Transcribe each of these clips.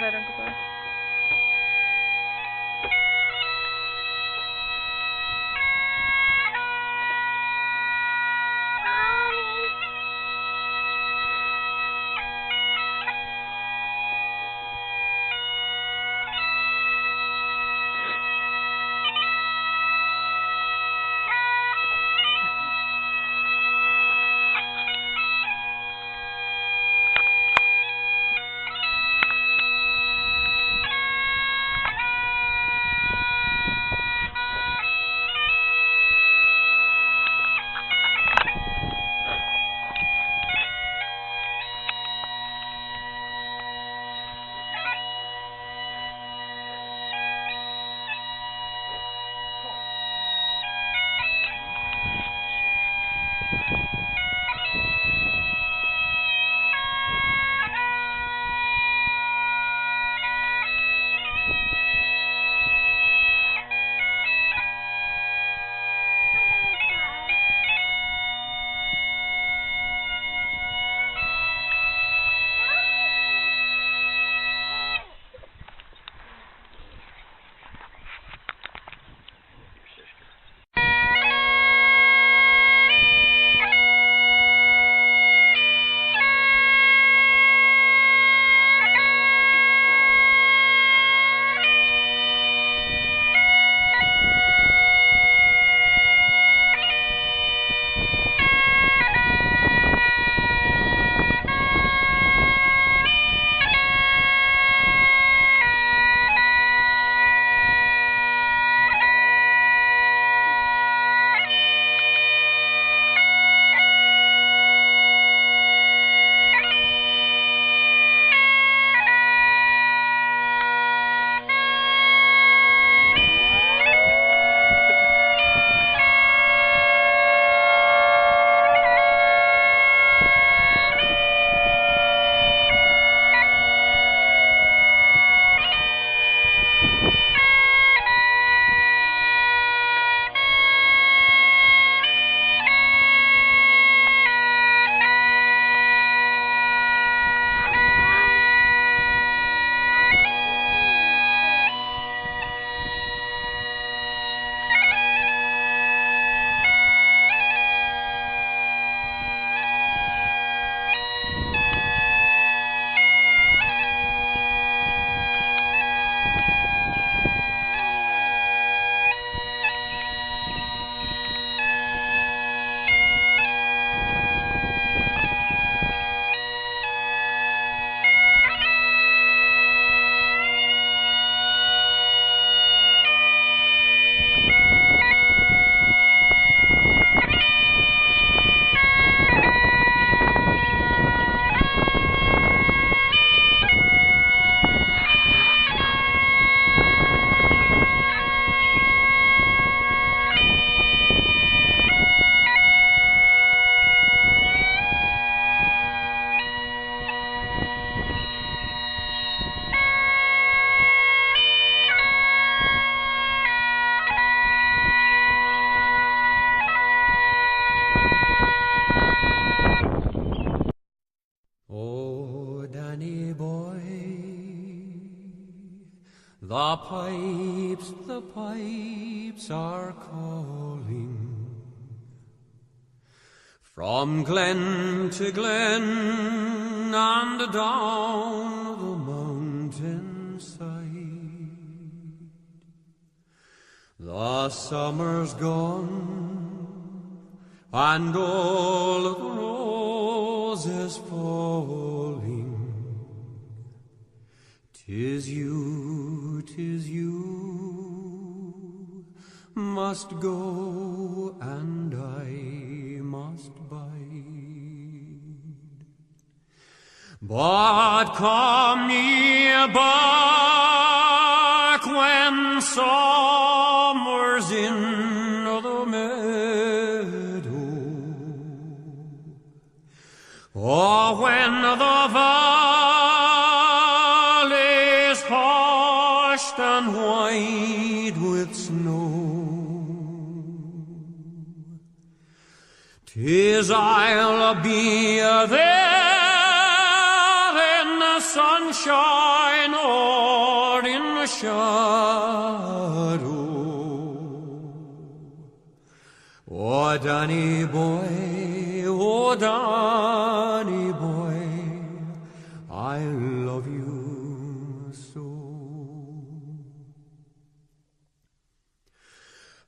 här runt på. The pipes are calling from glen to glen and down the mountainside. The summer's gone and all the roses falling. 'Tis you must go and I must bide. But come ye back when summer's in the meadow, or when the valley's hushed and white with snow. 'Tis I'll be there in the sunshine or in the shadow. Oh, Danny boy, oh, Danny boy, I love you so.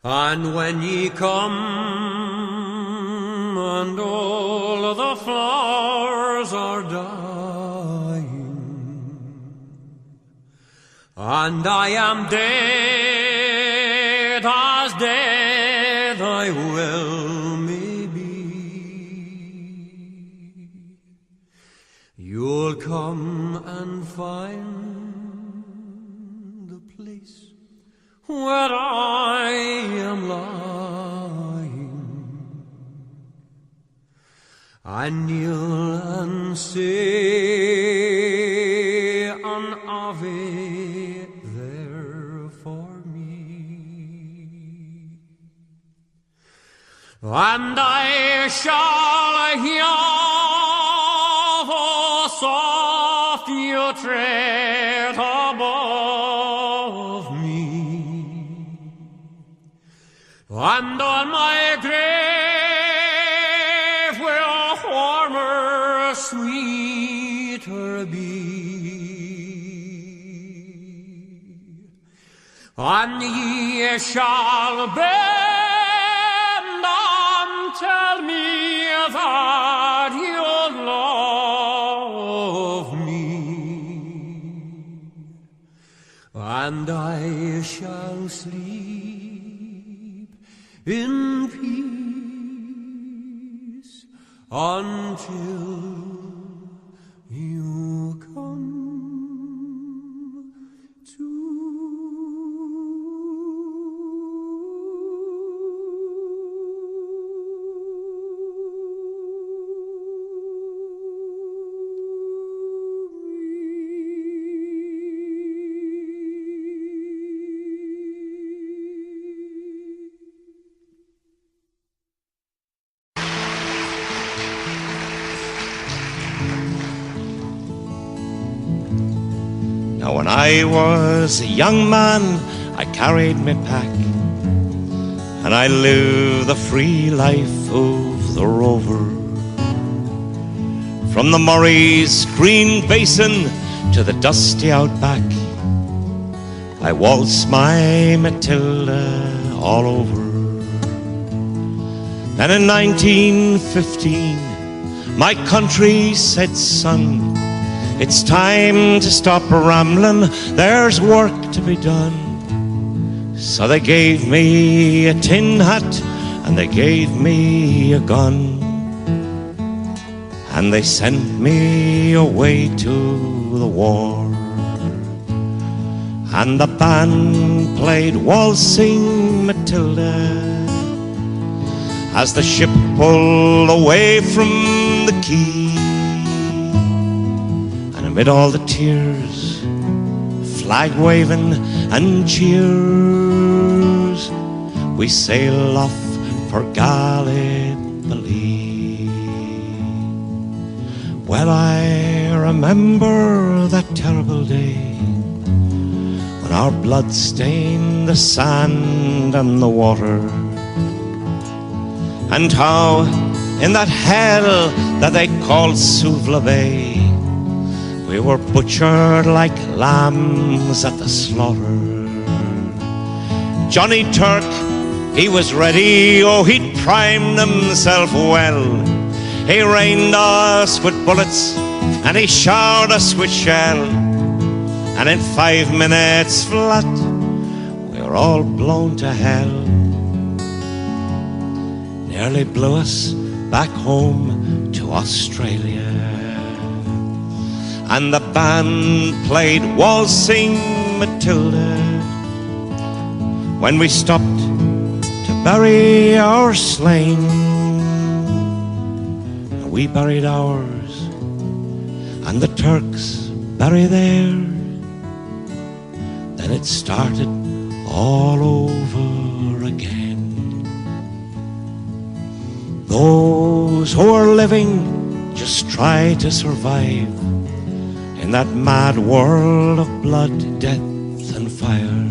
And when ye come and all the flowers are dying, and I am dead as dead I well may be, you'll come and find the place where I am lying, and kneel and say an Ave there for me, and I shall hear the soft you tread above me, and on my grave will warmer, sweeter be, and ye shall bend and tell me that you love me, and I shall sleep in peace until you come to Now when I was a young man, I carried me pack, and I lived the free life of the rover. From the Murray's green basin to the dusty outback, I waltzed my Matilda all over. Then in 1915, my country said, son, it's time to stop rambling, there's work to be done. So they gave me a tin hat and they gave me a gun, and they sent me away to the war. And the band played Waltzing Matilda as the ship pulled away from the quay. Amid all the tears, flag waving and cheers, we sail off for Gallipoli. Well, I remember that terrible day when our blood stained the sand and the water, and how in that hell that they called Suvla Bay, we were butchered like lambs at the slaughter. Johnny Turk, he was ready, oh, he'd primed himself well. He rained us with bullets and he showered us with shell, and in 5 minutes flat, we were all blown to hell. Nearly blew us back home to Australia. And the band played Waltzing Matilda when we stopped to bury our slain. And we buried ours, and the Turks buried theirs. Then it started all over again. Those who are living just try to survive in in that mad world of blood, death and fire.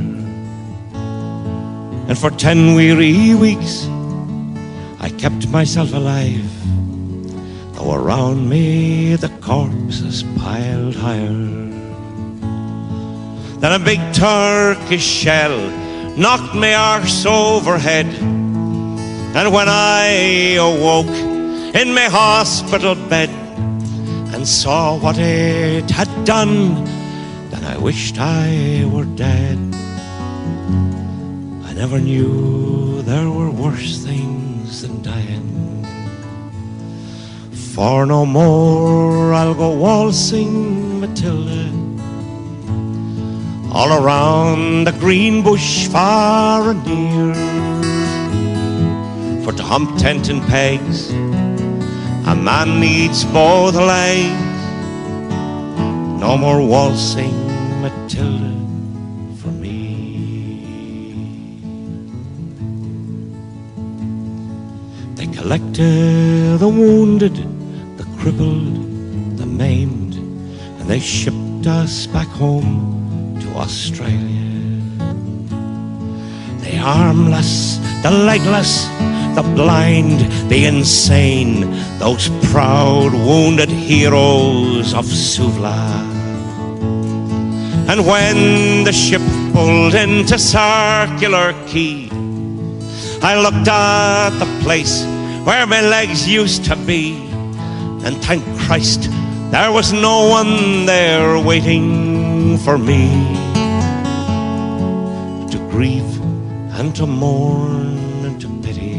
And for 10 weary weeks I kept myself alive, though around me the corpses piled higher. Then a big Turkish shell knocked me arse overhead, and when I awoke in my hospital bed and saw what it had done, then I wished I were dead. I never knew there were worse things than dying. For no more I'll go waltzing Matilda all around the green bush far and near. For to hump tent and pegs a man needs both legs. No more waltzing Matilda for me. They collected the wounded, the crippled, the maimed, and they shipped us back home to Australia. The armless, the legless, the blind, the insane, those proud wounded heroes of Suvla. And when the ship pulled into Circular Quay, I looked at the place where my legs used to be, and thank Christ there was no one there waiting for me to grieve and to mourn and to pity.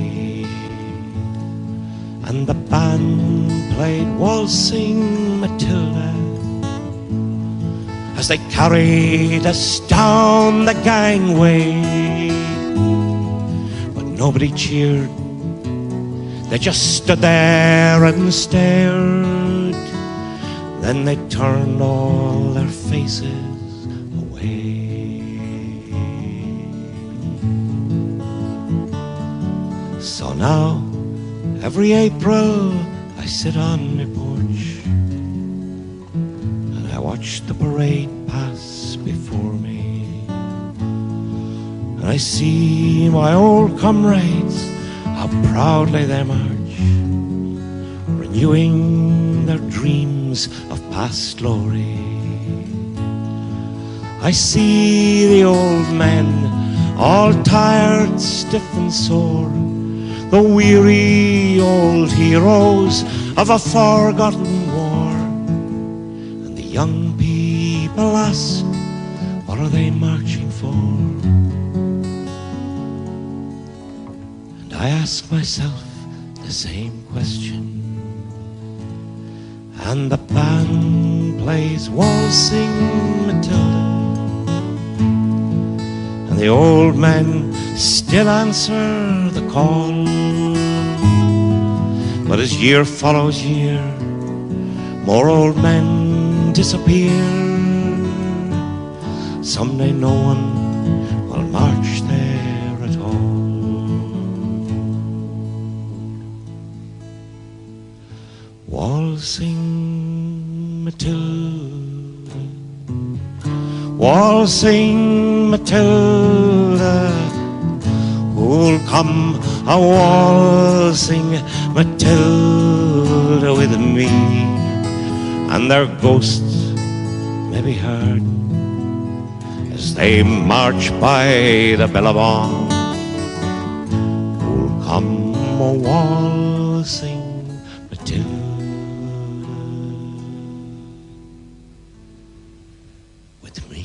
And the band played Waltzing Matilda as they carried us down the gangway. But nobody cheered, they just stood there and stared. Then they turned all their faces away. So now, every April, I sit on my porch and I watch the parade pass before me. And I see my old comrades, how proudly they march, renewing their dreams of past glory. I see the old men, all tired, stiff and sore, the weary old heroes of a forgotten war. And the young people ask, what are they marching for? And I ask myself the same question. And the band plays Waltzing Matilda, and the old men still answer the call. But as year follows year, more old men disappear. Someday no one will march there at all. Waltzing Matilda, waltzing Matilda, who'll come a waltzing Matilda with me? And their ghosts may be heard as they march by the Billabong, who'll come a waltzing Matilda with me.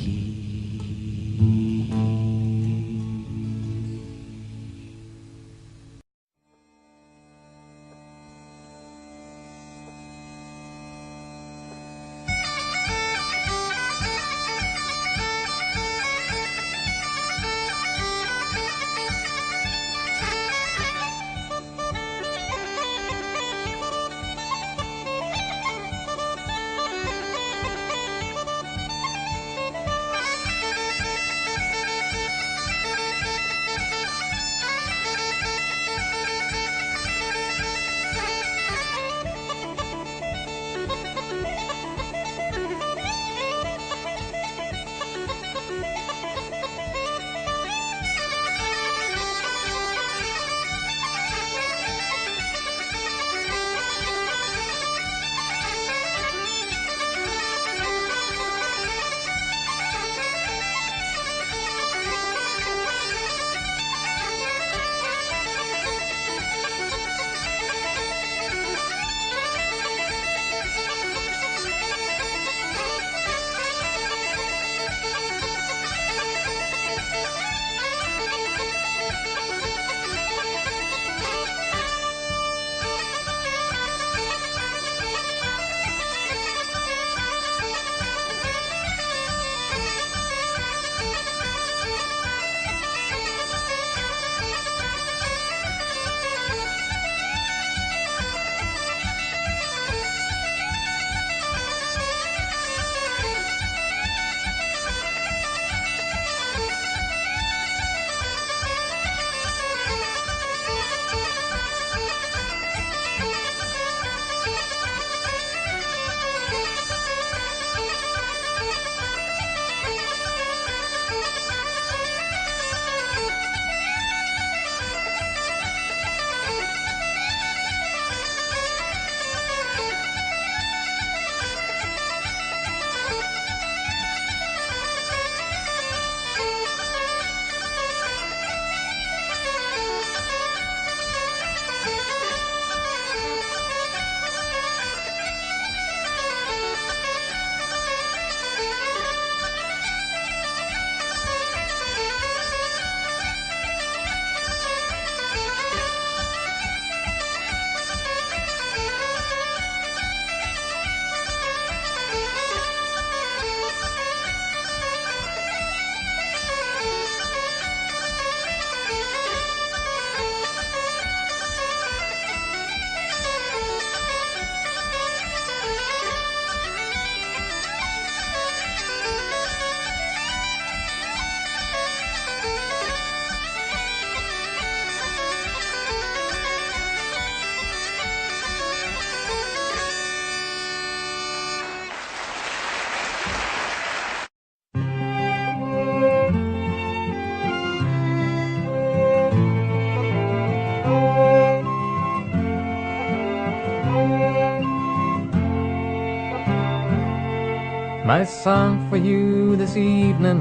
My song for you this evening,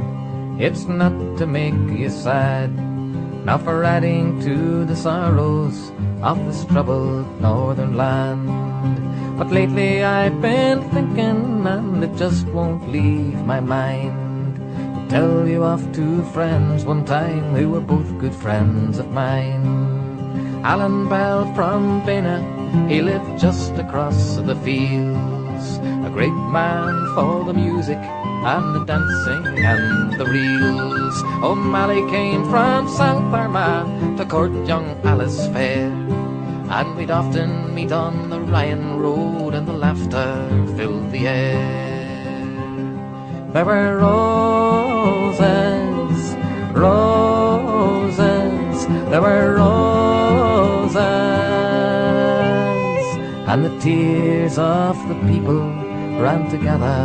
it's not to make you sad, not for adding to the sorrows of this troubled northern land. But lately I've been thinking, and it just won't leave my mind, to tell you of two friends one time who were both good friends of mine. Alan Bell from Bena, he lived just across the fields, a great man for the music and the dancing and the reels. O'Malley came from South Armagh to court young Alice fair, and we'd often meet on the Ryan Road, and the laughter filled the air. There were roses, roses, there were roses, and the tears of the people ran together.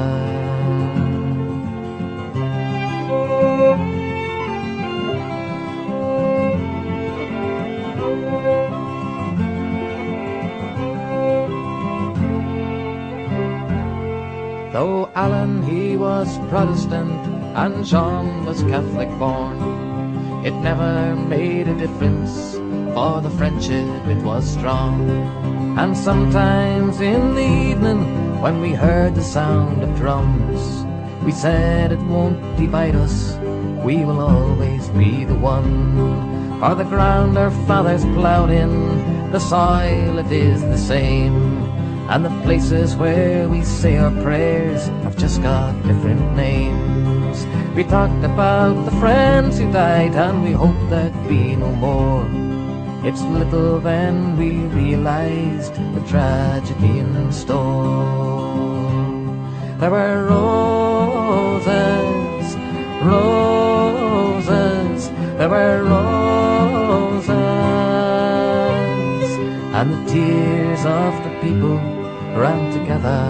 Though Alan he was Protestant and John was Catholic born, it never made a difference, for the friendship it was strong. And sometimes in the evening, when we heard the sound of drums, we said it won't divide us, we will always be the one. For the ground our fathers ploughed in, the soil it is the same, and the places where we say our prayers have just got different names. We talked about the friends who died, and we hope there'd be no more. It's little then we realized the tragedy in store. There were roses, roses, there were roses, and the tears of the people ran together.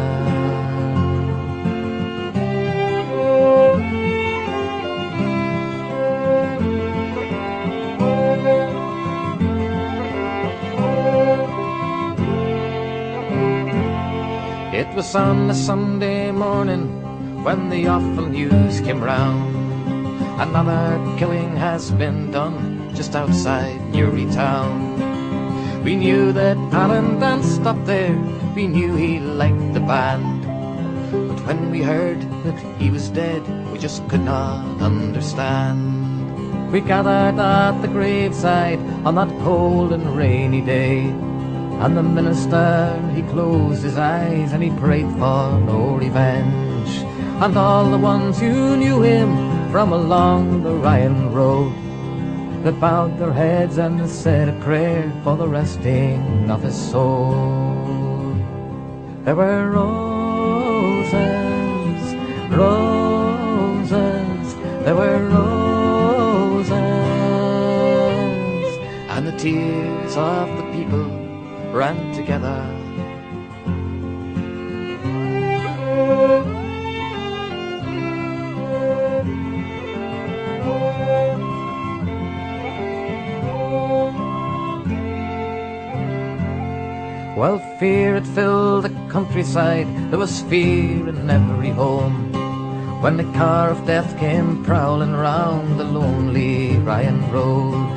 It was on a Sunday morning when the awful news came round. Another killing has been done just outside Newry town. We knew that Alan danced up there, we knew he liked the band, but when we heard that he was dead, we just could not understand. We gathered at the graveside on that cold and rainy day, and the minister, he closed his eyes and he prayed for no revenge. And all the ones who knew him from along the Ryan Road, they bowed their heads and they said a prayer for the resting of his soul. There were roses, roses, there were roses, and the tears of the people ran together. Well, fear had filled the countryside, there was fear in every home, when the car of death came prowling round the lonely Ryan Road.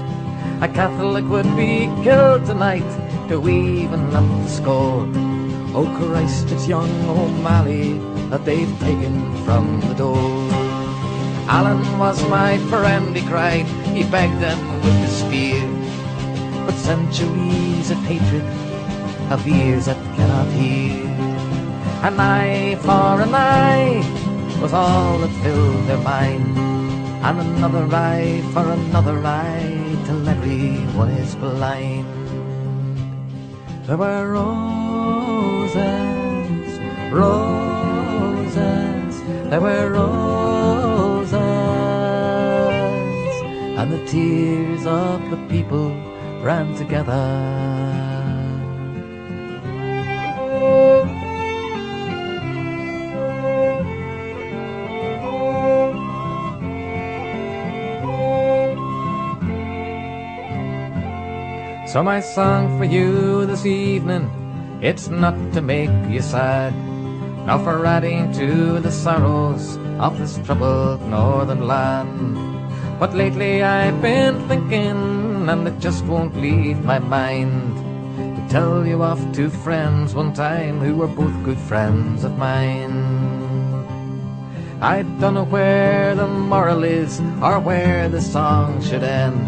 A Catholic would be killed tonight to even up the score. Oh Christ, it's young O'Malley that they've taken from the door. Alan was my friend, he cried, he begged them with his spear, but centuries of hatred have ears that cannot hear. An eye for an eye was all that filled their mind, and another eye for another eye, till everyone is blind. There were roses, roses, there were roses, and the tears of the people ran together. So my song for you this evening, it's not to make you sad, now for adding to the sorrows of this troubled northern land. But lately I've been thinking, and it just won't leave my mind, to tell you of two friends one time who were both good friends of mine. I don't know where the moral is, or where the song should end,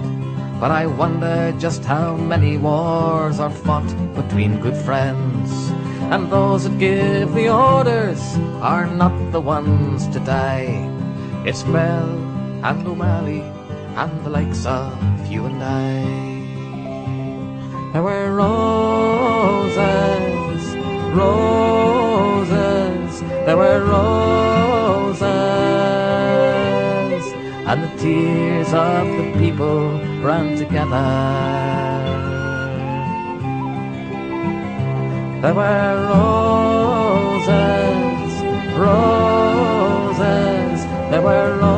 but I wonder just how many wars are fought between good friends, and those that give the orders are not the ones to die. It's Bell and O'Malley and the likes of you and I. There were roses, roses, there were roses, and the tears of the people ran together. There were roses, roses, there were roses.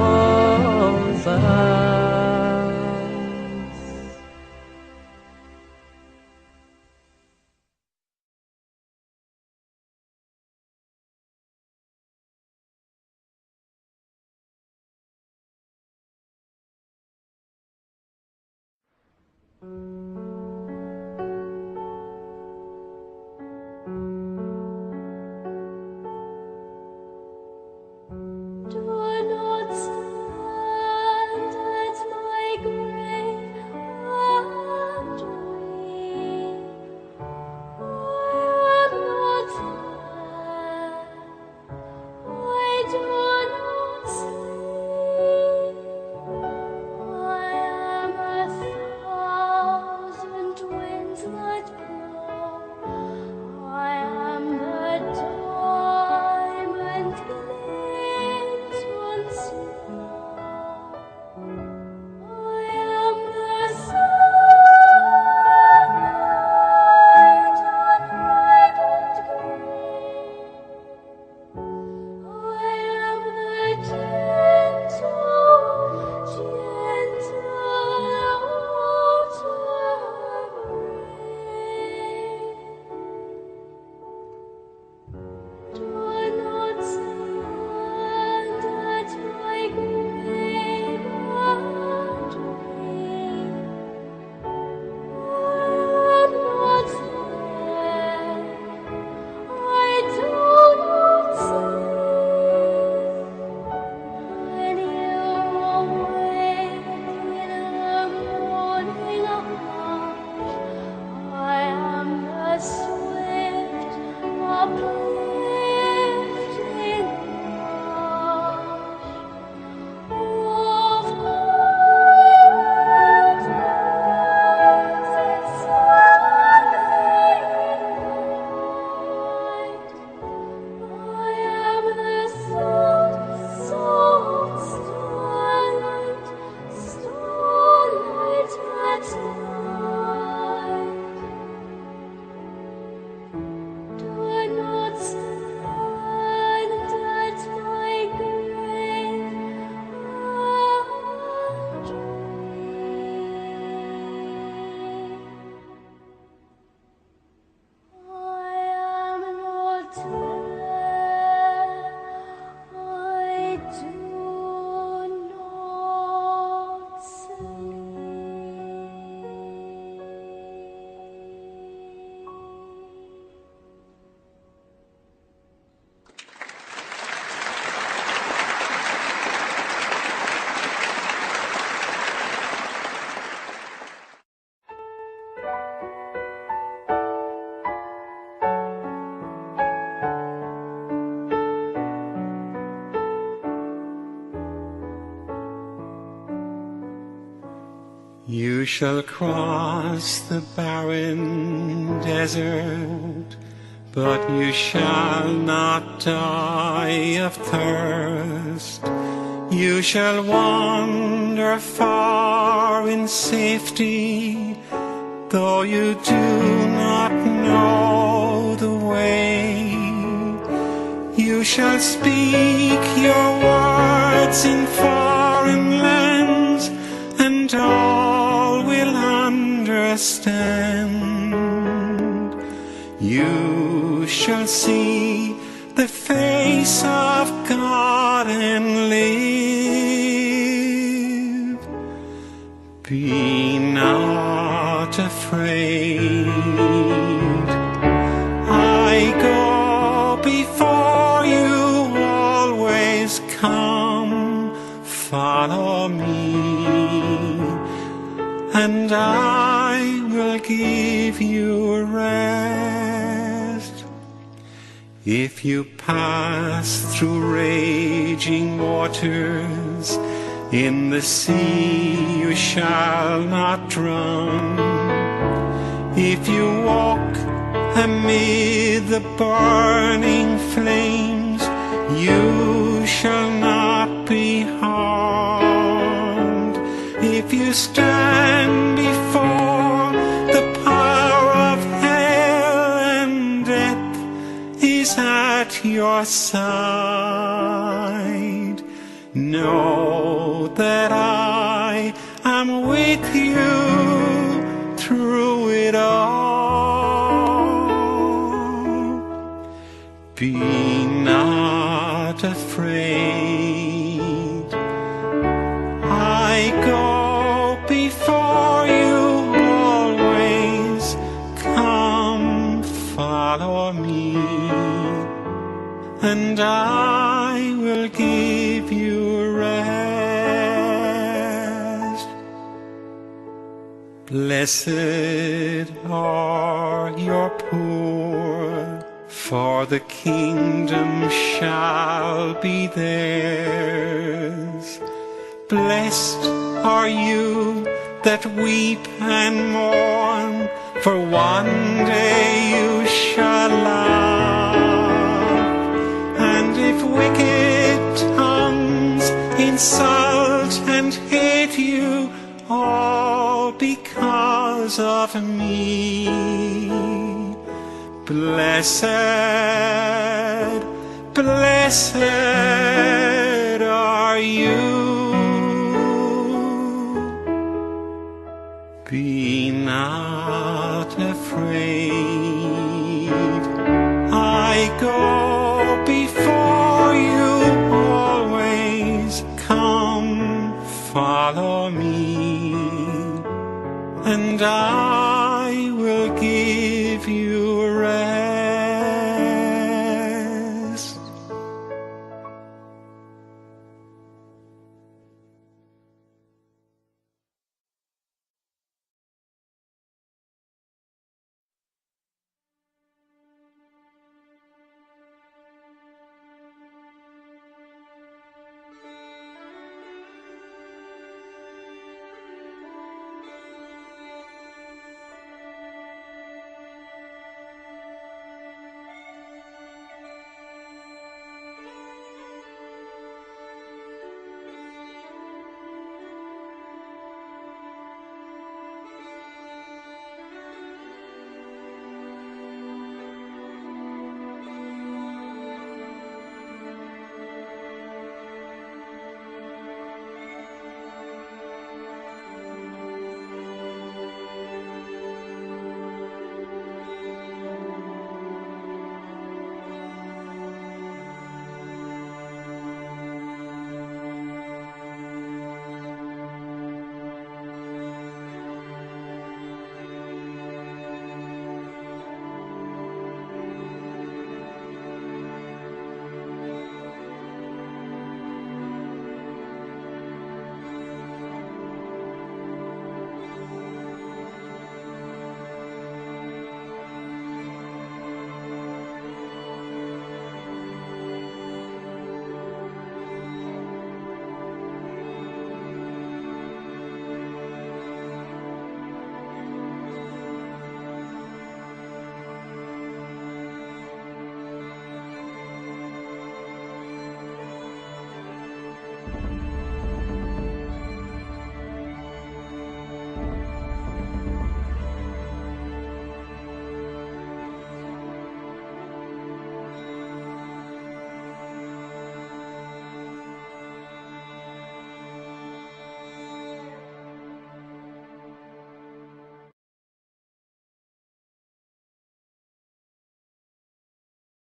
You shall cross the barren desert, but you shall not die of thirst. You shall wander far in safety, though you do not know the way. You shall speak your words in foreign lands, and all will understand. You shall see the face of God and live. Be not afraid. I go before you, always come, follow me, and I will give you rest. If you pass through raging waters, in the sea you shall not drown. If you walk amid the burning flames, you shall not be harmed. If you stand before the power of hell and death is at your side, know that I am with you through it all. Be not afraid. I go before you, always come, follow me, and I will give you rest. Blessed are your poor, for the kingdom shall be theirs. Blessed are you that weep and mourn, for one day you shall laugh. And if wicked tongues insult and hate you, all because of me, blessed, blessed are you. Be not afraid. I go before you, always come, follow me, and I